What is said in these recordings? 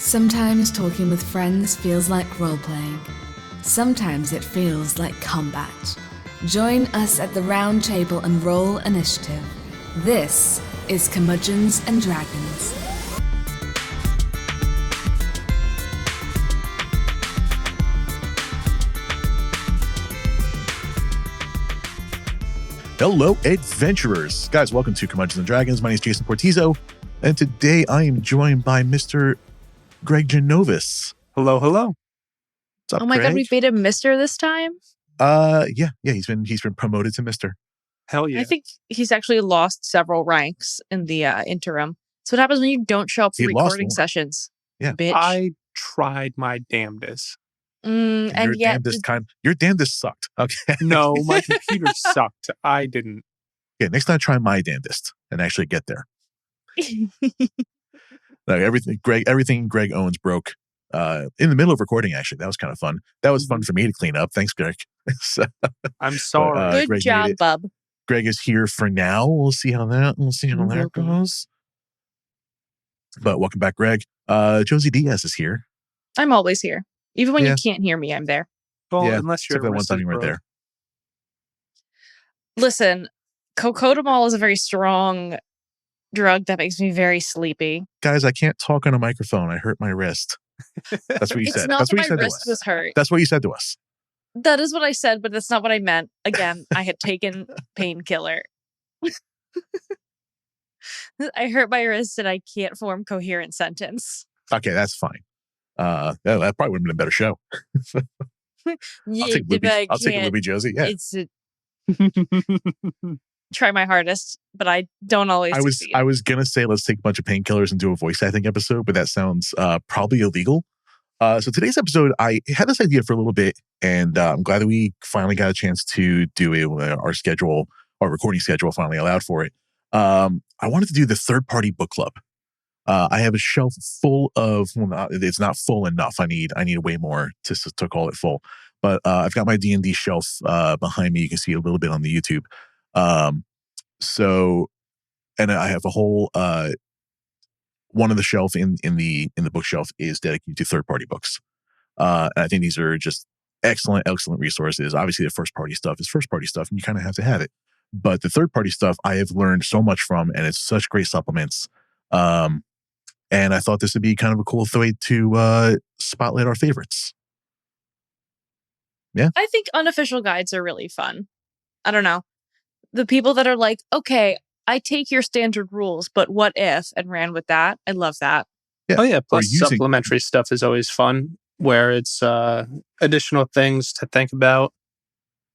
Sometimes talking with friends feels like role-playing. Sometimes it feels like combat. Join us at the Round Table and Roll Initiative. This is Curmudgeons and Dragons. Hello, adventurers. Guys, welcome to Curmudgeons and Dragons. My name is Jason Portizo, and today I am joined by Mr. Greg Genovis. Hello, hello. What's up, Oh my Greg? God, we made him Mister this time? Yeah, he's been promoted to Mr. Hell yeah. I think he's actually lost several ranks in the interim. That's what happens when you don't show up for He lost recording more. sessions. Yeah. Bitch. I tried my damnedest. And your yet, damnedest sucked. Okay. No, my computer sucked. I didn't. Yeah, next time try my damnedest and actually get there. Like everything Greg owns broke in the middle of recording, actually. That was kind of fun. That was fun for me to clean up. Thanks, Greg. So, I'm sorry. good Greg job, bub. Greg is here for now. We'll see how that goes. But welcome back, Greg. Josey Diaz is here. I'm always here. Even when Yeah. you can't hear me, I'm there. Well, Yeah, unless you're except that one time you weren't there. Listen, cocodamol is a very strong drug that makes me very sleepy. Guys, I can't talk on a microphone. I hurt my wrist. That's what you It's said. not That's that what you my said to wrist us. was hurt. That's what you said to us. That is what I said, but that's not what I meant. Again, I had taken painkiller. I hurt my wrist and I can't form coherent sentence. Okay, that's fine. That probably would have been a better show. Yeah, I'll take it would be Josey. Yeah. It's try my hardest, but I don't always succeed. I was gonna say let's take a bunch of painkillers and do a voice acting episode, but that sounds probably illegal. So today's episode, I had this idea for a little bit, and I'm glad that we finally got a chance to do it. Our recording schedule finally allowed for it. I wanted to do the third-party book club. I have a shelf full of. Well, it's not full enough. I need way more to call it full. But I've got my D&D shelf behind me. You can see a little bit on the YouTube. And I have a whole one of the shelf in the bookshelf is dedicated to third-party books. And I think these are just excellent resources. Obviously, the first-party stuff is first-party stuff, and you kind of have to have it. But the third-party stuff I have learned so much from, and it's such great supplements. And I thought this would be kind of a cool way to spotlight our favorites. Yeah. I think unofficial guides are really fun. I don't know. The people that are like, okay, I take your standard rules, but what if, and ran with that. I love that. Yeah. Oh, yeah. Plus, supplementary stuff is always fun, where it's additional things to think about.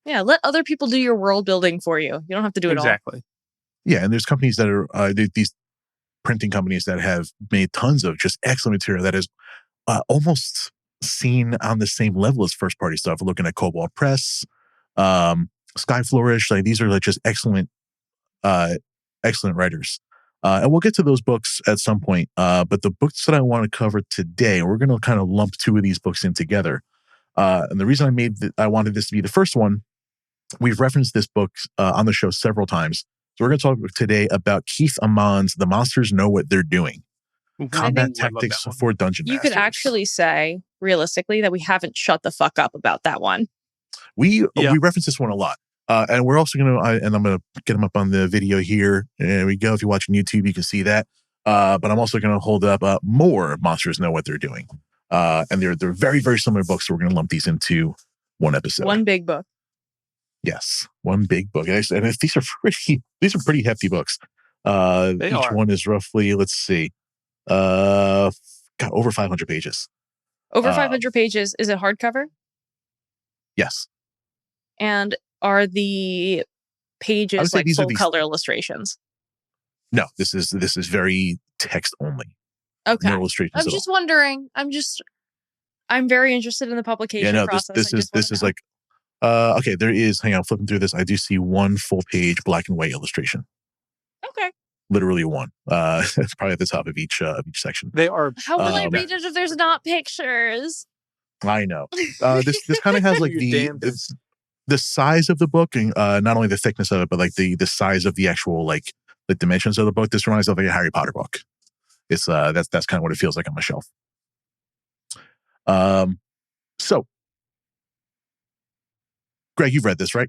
Yeah, let other people do your world building for you. You don't have to do it all. Exactly. Yeah, and there's companies that are these printing companies that have made tons of just excellent material that is almost seen on the same level as first party stuff. We're looking at Cobalt Press, Sky Flourish. Like these are like just excellent writers. And we'll get to those books at some point. But the books that I want to cover today, we're going to kind of lump two of these books in together. And the reason I wanted this to be the first one, we've referenced this book on the show several times. So we're going to talk today about Keith Amon's The Monsters Know What They're Doing. Combat Tactics for Dungeon You Masters. could actually say, realistically, that we haven't shut the fuck up about that one. We reference this one a lot. And we're also going to, and I'm going to get them up on the video here. There we go. If you're watching YouTube, you can see that. But I'm also going to hold up more Monsters Know What They're Doing. And they're very, very similar books. So we're going to lump these into one episode. One big book. Yes, one big book. And these are pretty hefty books. Each one is roughly, let's see, over 500 pages. Over 500 pages. Is it hardcover? Yes. And are the pages like full color illustrations? No, this is very text only. Okay. No illustrations. I'm just wondering. I'm very interested in the publication process. This is like okay, there is, hang on, flipping through this. I do see one full page black and white illustration. Okay. Literally one. It's probably at the top of each section. They are. How will I read it if there's not pictures? I know. This kind of has like the size of the book, and not only the thickness of it, but like the size of the actual like the dimensions of the book. This reminds me of like a Harry Potter book. It's that's kind of what it feels like on my shelf. So, Greg, you've read this, right?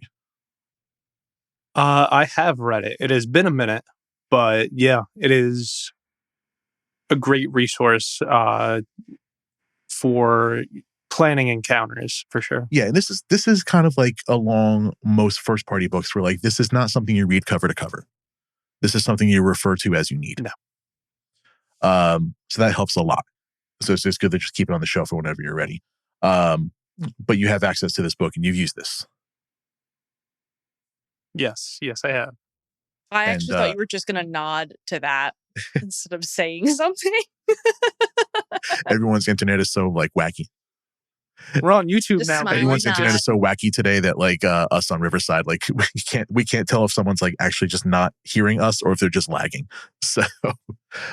I have read it. It has been a minute, but yeah, it is a great resource for planning encounters for sure. Yeah, and this is kind of like along most first party books where like this is not something you read cover to cover. This is something you refer to as you need. No. So that helps a lot. So it's just good to just keep it on the shelf for whenever you're ready. But you have access to this book and you've used this. Yes, I have. I actually thought you were just going to nod to that instead of saying something. Everyone's internet is so like wacky. We're on YouTube Just now. smile. Everyone's Why internet not? is so wacky today that like us on Riverside, like we can't tell if someone's like actually just not hearing us or if they're just lagging. So That's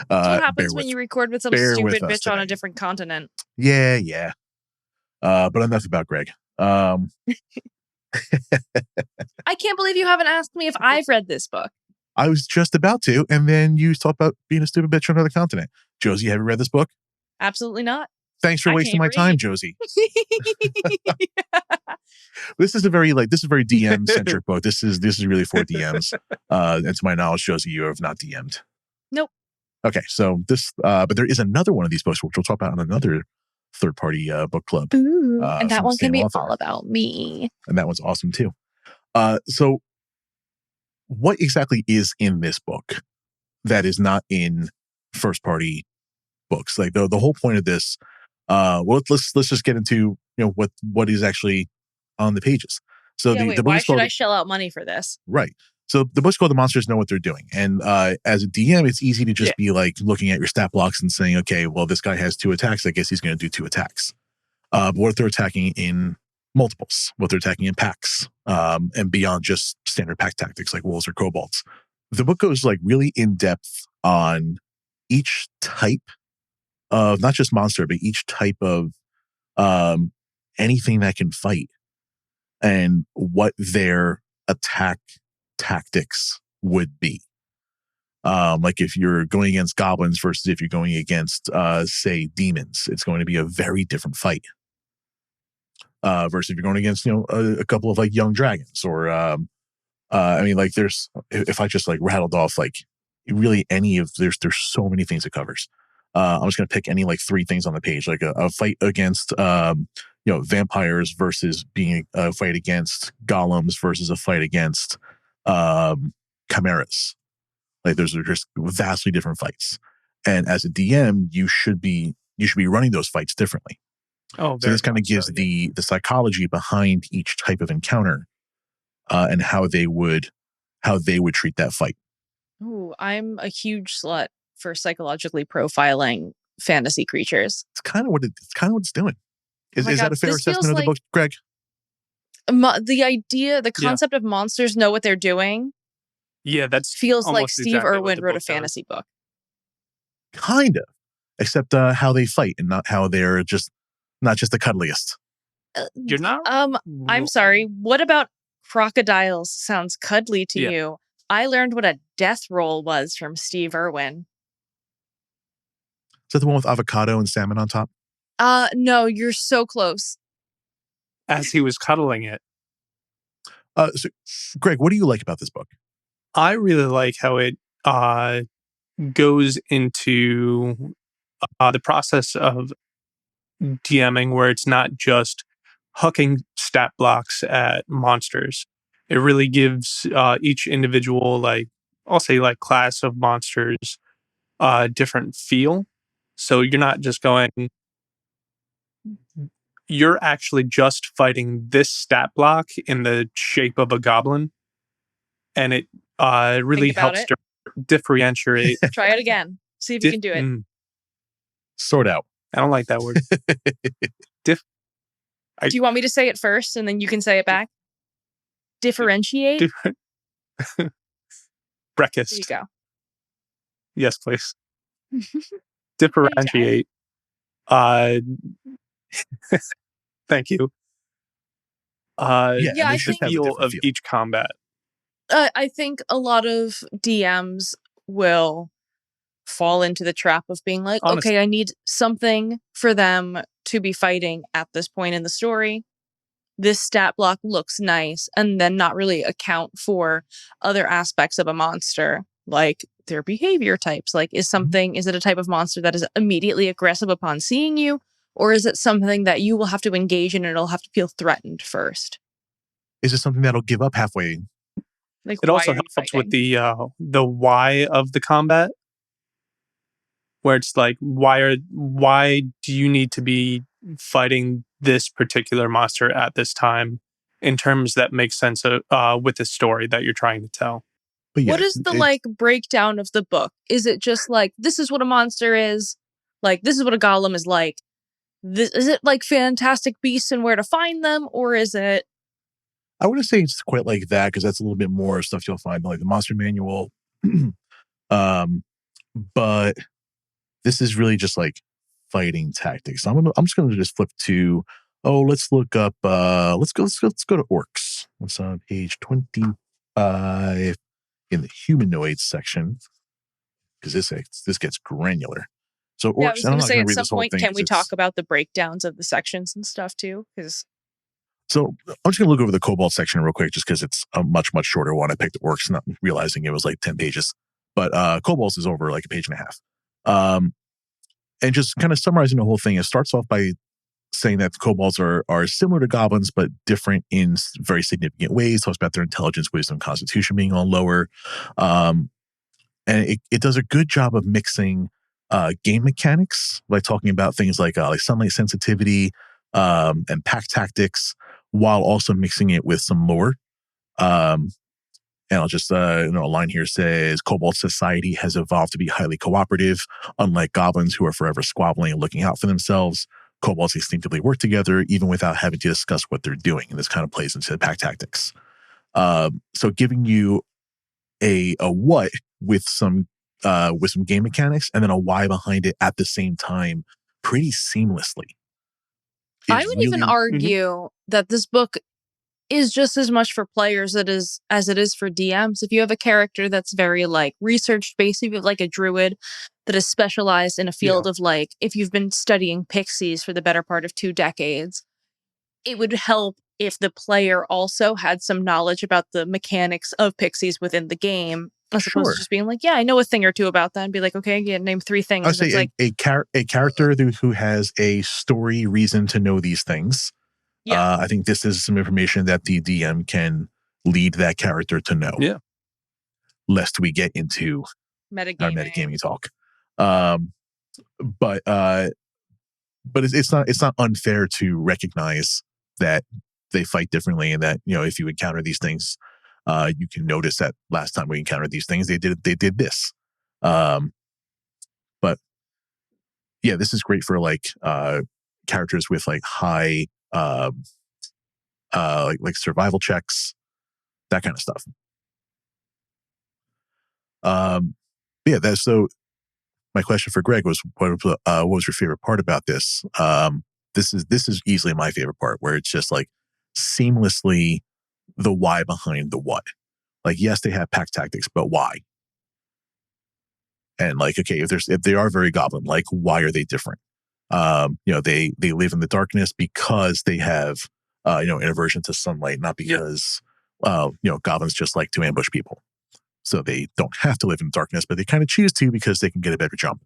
what happens when you record with some bear with stupid us bitch on a today. different continent. Yeah. But enough about Greg. I can't believe you haven't asked me if I've read this book. I was just about to, and then you talked about being a stupid bitch on another continent. Josey, have you read this book? Absolutely not. Thanks for I wasting can't my time, read. Josey. This is a very DM centric book. This is really for DMs. And to my knowledge, Josey, you have not DM'd. Nope. Okay, so this, but there is another one of these books which we'll talk about on another third party book club. Ooh, and that from one the same can be author. all about me. And that one's awesome too. So what exactly is in this book that is not in first party books? Like the whole point of this, well, let's just get into what is actually on the pages. So the book why is should called, I shell out money for this? right. So the book's called The Monsters Know What They're Doing. And as a DM, it's easy to just be like looking at your stat blocks and saying, okay, well, this guy has 2 attacks. I guess he's going to do 2 attacks. But what if they're attacking in multiples? What they're attacking in packs and beyond just standard pack tactics like wolves or kobolds? The book goes like really in depth on each type of not just monster, but each type of anything that can fight and what their attack tactics would be. Like if you're going against goblins versus if you're going against, say, demons, it's going to be a very different fight. Versus if you're going against, a couple of like young dragons or, I mean, like there's, if I just like rattled off like really any of, there's so many things it covers. I'm just going to pick any like 3 things on the page, like a fight against, vampires versus being a fight against golems versus a fight against, chimeras. Like those are just vastly different fights. And as a DM, you should be running those fights differently. Oh, so this kind of gives the psychology behind each type of encounter and how they would treat that fight. Ooh, I'm a huge slut for psychologically profiling fantasy creatures. It's kind of what it's doing. Is God, that a fair this feels assessment of the like- book, Greg? The concept of monsters know what they're doing Yeah, that's feels like almost Steve exactly what Irwin the wrote a book does. fantasy book. Kind of, except how they fight and not how they're not just the cuddliest. You're not. I'm sorry. What about crocodiles sounds cuddly to you? I learned what a death roll was from Steve Irwin. Is that the one with avocado and salmon on top? No, you're so close. As he was cuddling it. So, Greg, what do you like about this book? I really like how it goes into the process of DMing where it's not just hucking stat blocks at monsters. It really gives each individual, like, I'll say like class of monsters, a different feel. So you're not just going, you're actually just fighting this stat block in the shape of a goblin. And it really Think about helps it. to differentiate. Try it again. See if you can do it. Sort out. I don't like that word. Do you want me to say it first and then you can say it back? Differentiate? Breakfast. There you go. Yes, please. Differentiate. Thank you. Yeah, I the think- feel of each combat. I think a lot of DMs will fall into the trap of being like, Honestly. okay, I need something for them to be fighting at this point in the story. This stat block looks nice, and then not really account for other aspects of a monster, like their behavior types. Like, is it a type of monster that is immediately aggressive upon seeing you, or is it something that you will have to engage in and it'll have to feel threatened first? Is it something that'll give up halfway? Like, It why also are you helps with fighting? the why of the combat, where it's like, why do you need to be fighting this particular monster at this time in terms that make sense with the story that you're trying to tell. But yeah, What is the breakdown of the book? Is it just like, this is what a monster is, like this is what a golem is like? Is it like Fantastic Beasts and where to find them, or is it? I wouldn't say it's quite like that, because that's a little bit more stuff you'll find in like the monster manual. But this is really just like fighting tactics. I'm just gonna just flip to, let's look up let's go to orcs. What's on page 25 in the humanoids section, because this gets granular. So orcs, Yeah, I was and I'm going to not say, gonna at read some this whole point, thing. can we talk about the breakdowns of the sections and stuff too? Because So I'm just going to look over the Cobalt section real quick, just because it's a much shorter one. I picked orcs, not realizing it was like 10 pages. But Cobalt is over like a page and a half. And just kind of summarizing the whole thing, it starts off by saying that the kobolds are similar to goblins, but different in very significant ways. Talks about their intelligence, wisdom, constitution being all lower. And it does a good job of mixing game mechanics, like talking about things like sunlight sensitivity and pack tactics, while also mixing it with some lore. And I'll just, a line here says, Cobalt society has evolved to be highly cooperative. Unlike goblins who are forever squabbling and looking out for themselves, kobolds instinctively work together even without having to discuss what they're doing. And this kind of plays into the pack tactics. So giving you a what with some game mechanics, and then a why behind it at the same time, pretty seamlessly. I would even argue that this book is just as much for players as it is for DMs. If you have a character that's very like research based, if you have like a druid that is specialized in a field of like, if you've been studying pixies for the better part of 2 decades, it would help if the player also had some knowledge about the mechanics of pixies within the game, as opposed to just being like, yeah, I know a thing or two about that, and be like, okay, yeah, name 3 things. I'd say a character who has a story reason to know these things. Yeah. I think this is some information that the DM can lead that character to know. Yeah. Lest we get into our metagaming talk. But it's not unfair to recognize that they fight differently, and that, if you encounter these things, you can notice that last time we encountered these things, they did this. But yeah, this is great for like characters with like high like survival checks, that kind of stuff. Yeah, that's so. My question for Greg was, what was your favorite part about this? This is easily my favorite part, where it's just like seamlessly the why behind the what. Like, yes, they have pack tactics, but why? And like, okay, if they are very goblin like, why are they different? They live in the darkness because they have an aversion to sunlight, not because goblins just like to ambush people. So they don't have to live in darkness, but they kind of choose to because they can get a better jump.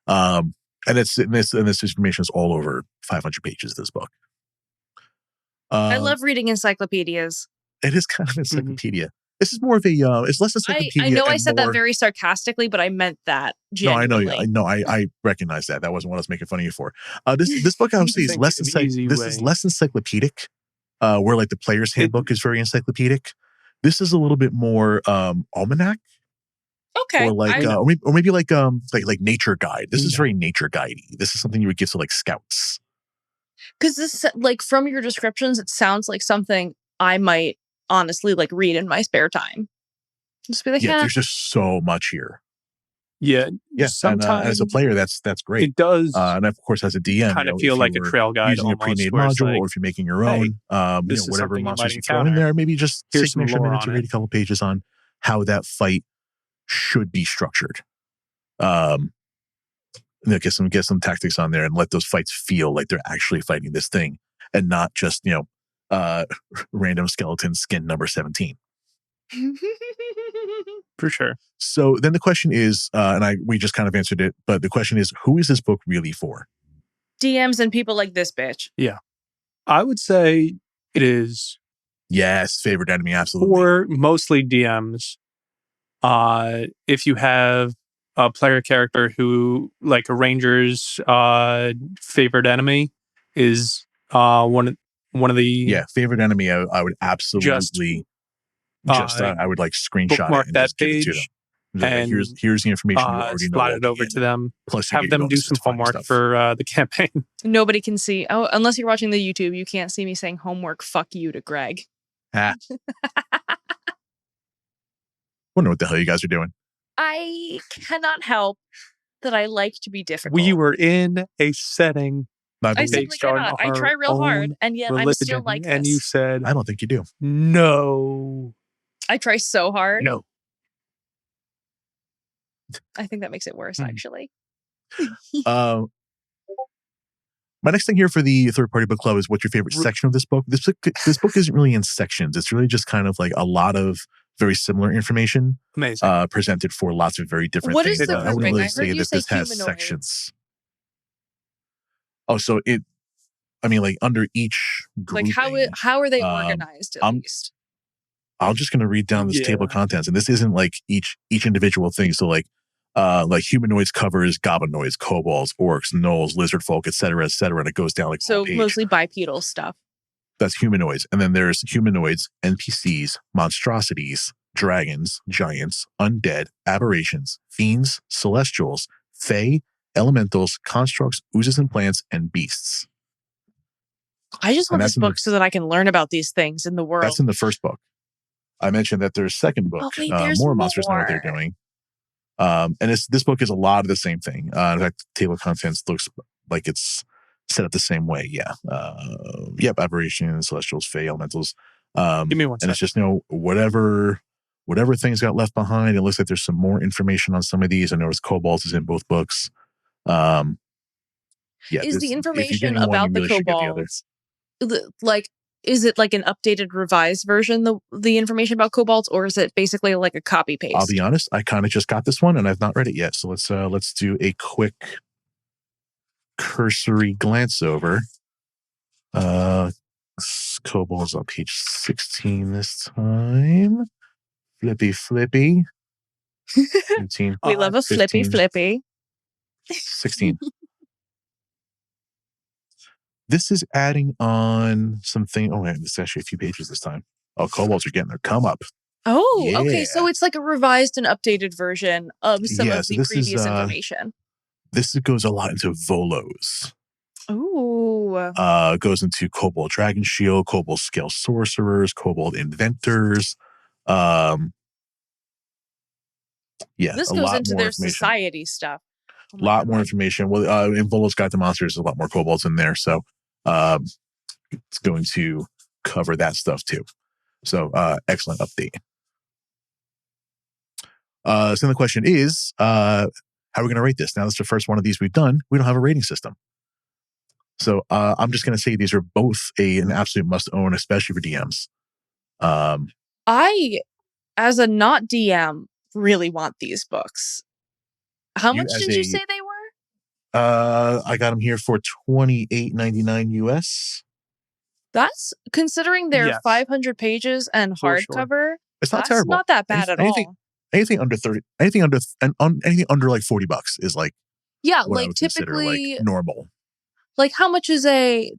And this information is all over 500 pages of this book. I love reading encyclopedias. It is kind of encyclopedia. This is more of a it's less encyclopedia. I know I said that very sarcastically, but I meant that genuinely. No, I know. I recognize that. That wasn't what I was making fun of you for. This book, I would say, is less is less encyclopedic. Where like the player's handbook is very encyclopedic. This is a little bit more almanac. Okay. Or like or maybe like nature guide. This is very nature guidey. This is something you would give to like scouts. Because this, like, from your descriptions, it sounds like something I might honestly like read in my spare time. Just be like, there's just so much here. Yeah. Sometimes, and as a player, that's great. It does, and of course, as a DM, kind of feel like a trail guide, using a pre-made module, like, or if you're making your own, whatever monsters you throw in there, maybe just take an extra minute to read a couple pages on how that fight should be structured. get some tactics on there and let those fights feel like they're actually fighting this thing and not just random skeleton skin number 17. For sure. So then the question is, we just kind of answered it, but the question is, who is this book really for? DMs and people like this bitch. Yeah. I would say it is. Yes, favorite enemy, absolutely. For mostly DMs. If you have a player character who, like a ranger's favorite enemy is one of the favorite enemy. I would absolutely I would like screenshot it and that just give page it to them. And here's the information you already know. Slide it over to them. Plus, have them do some homework for the campaign. Nobody can see. Oh, unless you're watching the YouTube, you can't see me saying homework. Fuck you to Greg. Wonder what the hell you guys are doing. I cannot help that I like to be difficult. We were in a setting. I simply cannot. I try real hard, and yet I'm still like this. And you said, I don't think you do. No. I try so hard. No. I think that makes it worse, actually. My next thing here for the third party book club is what's your favorite section of this book? This book isn't really in sections. It's really just kind of like a lot of very similar information presented for lots of very different things. Is the I wouldn't really say that this has sections. Oh, so under each grouping, like how are they organized at least? I'm just going to read down this table of contents, and this isn't like each individual thing. So like humanoids covers goblinoids, kobolds, orcs, gnolls, lizard folk, etc., and it goes down like so mostly bipedal stuff. That's humanoids, and then there's humanoids, NPCs, monstrosities, dragons, giants, undead, aberrations, fiends, celestials, fae, elementals, constructs, oozes and plants, and beasts. I just want this book so that I can learn about these things in the world. That's in the first book. I mentioned that there's second book, more monsters know what they're doing. And this book is a lot of the same thing. In fact, the table of contents looks like it's set up the same way. Yeah. Aberrations, celestials, fae, elementals. Give me one second. And it's just, whatever things got left behind. It looks like there's some more information on some of these. I noticed kobolds is in both books. Is the information about the kobolds is it like an updated revised version, the information about kobolds, or is it basically like a copy paste? I'll be honest, I kind of just got this one and I've not read it yet. So let's do a quick cursory glance over. Kobolds on page 16 this time. Flippy. 17. We love a 15, flippy. 16. This is adding on something. Oh, wait, this is actually a few pages this time. Oh, kobolds are getting their come up. Oh, yeah. Okay. So it's like a revised and updated version of some of the previous information. This goes a lot into volos. Ooh. Goes into kobold dragon shield, kobold scale sorcerers, kobold inventors. This goes into their society stuff. A lot more information. Well, in Volo's Guide to Monsters, there's a lot more kobolds in there. So it's going to cover that stuff too. So excellent update. So the question is, how are we going to rate this? Now, this is the first one of these we've done. We don't have a rating system. So I'm just going to say these are both an absolute must own, especially for DMs. I, as a not DM, really want these books. How much did you say they were? I got them here for $28.99 US. That's considering they're 500 pages and hardcover. Sure. It's not terrible. Not that bad at all. Anything under 30, anything under like $40 is like like typically like normal. Like how much is a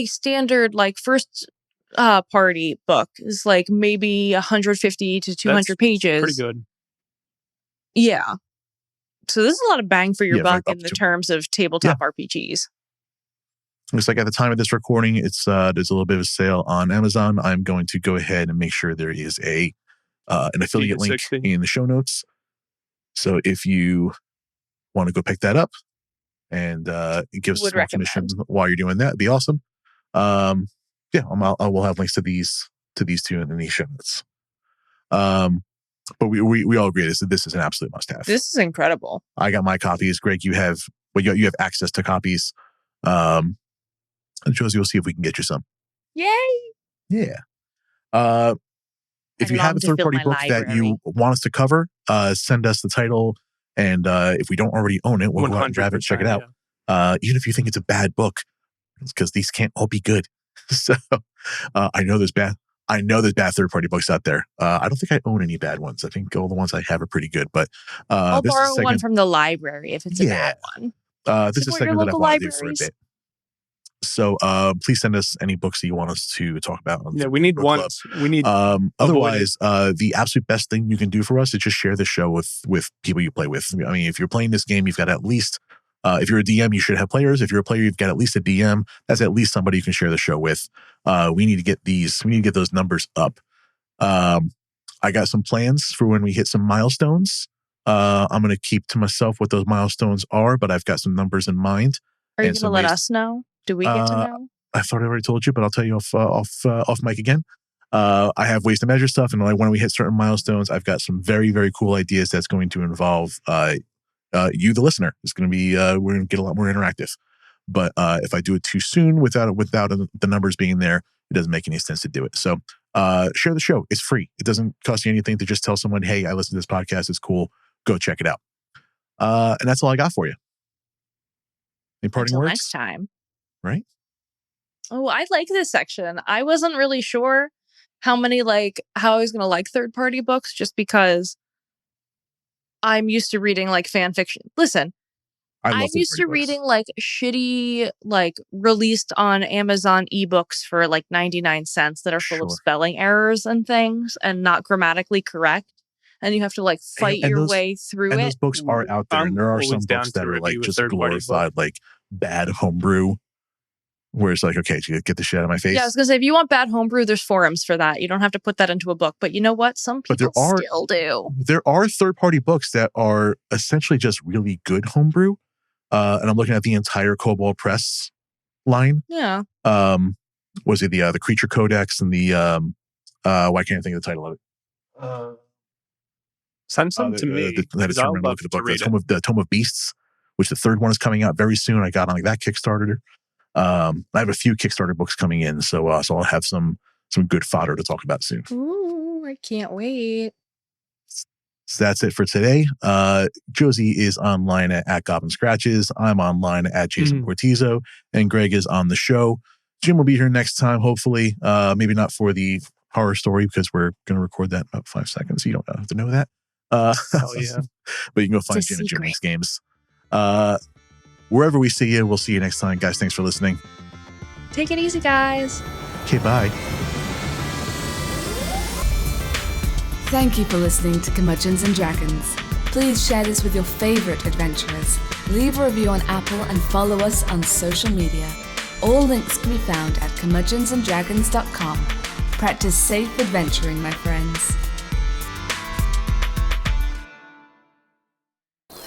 standard like first party book? Is like maybe 150 to 200 pages. Pretty good. Yeah. So this is a lot of bang for your buck in the terms of tabletop RPGs. Looks like at the time of this recording, there's a little bit of a sale on Amazon. I'm going to go ahead and make sure there is an affiliate link in the show notes. So if you want to go pick that up and give us some commission while you're doing that, it'd be awesome. I will have links to these two in the show notes. But we all agree this is an absolute must-have. This is incredible. I got my copies. Greg, you have access to copies. And Josey, we'll see if we can get you some. Yay! Yeah. If you have a third-party book that you want us to cover, send us the title. And if we don't already own it, we'll go out and grab it, check it out. Yeah. Even if you think it's a bad book, because these can't all be good. So I know there's bad third-party books out there. I don't think I own any bad ones. I think all the ones I have are pretty good. But I'll borrow one from the library if it's a bad one. This is a segment that I want to do for a bit. So please send us any books that you want us to talk about. We need one. We need. Otherwise, the absolute best thing you can do for us is just share the show with people you play with. I mean, if you're playing this game, you've got at least. If you're a DM, you should have players. If you're a player, you've got at least a DM. That's at least somebody you can share the show with. We need to get those numbers up. I got some plans for when we hit some milestones. I'm going to keep to myself what those milestones are, but I've got some numbers in mind. Are you going to let us know? Do we get to know? I thought I already told you, but I'll tell you off mic again. I have ways to measure stuff, and when we hit certain milestones, I've got some very, very cool ideas that's going to involve you, the listener. It's going to be we're going to get a lot more interactive. But if I do it too soon without the numbers being there, it doesn't make any sense to do it. So share the show. It's free. It doesn't cost you anything to just tell someone, hey, I listened to this podcast. It's cool. Go check it out. And that's all I got for you. Any parting words? Next time. Right? Oh, I like this section. I wasn't really sure how I was going to like third-party books just because I'm used to reading like fan fiction. Listen, I'm used to reading like shitty, like released on Amazon ebooks for like 99 cents that are full of spelling errors and things and not grammatically correct. And you have to like fight your way through it. And those books are out there. And there are some books that are like just glorified, like bad homebrew. Where it's like, okay, you get the shit out of my face. Yeah, I was going to say, if you want bad homebrew, there's forums for that. You don't have to put that into a book. But you know what? Some people still do. There are third-party books that are essentially just really good homebrew. And I'm looking at the entire Cobalt Press line. Yeah. Was it the Creature Codex and the... why can't I think of the title of it? Send some to me. The Tome of Beasts, which the third one is coming out very soon. I got on that Kickstarter. I have a few Kickstarter books coming in, so I'll have some good fodder to talk about soon. Ooh, I can't wait. So that's it for today. Josey is online at Goblin Scratches. I'm online at Jason Cortizo, and Greg is on the show. Jim will be here next time, hopefully. Maybe not for the horror story because we're going to record that in about 5 seconds. So you don't have to know that. Hell yeah! But you can go find Jim and Jim Makes Games. Wherever we see you, we'll see you next time. Guys, thanks for listening. Take it easy, guys. Okay, bye. Thank you for listening to Curmudgeons and Dragons. Please share this with your favorite adventurers. Leave a review on Apple and follow us on social media. All links can be found at curmudgeonsanddragons.com. Practice safe adventuring, my friends.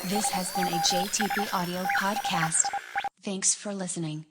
This has been a JTP Audio podcast. Thanks for listening.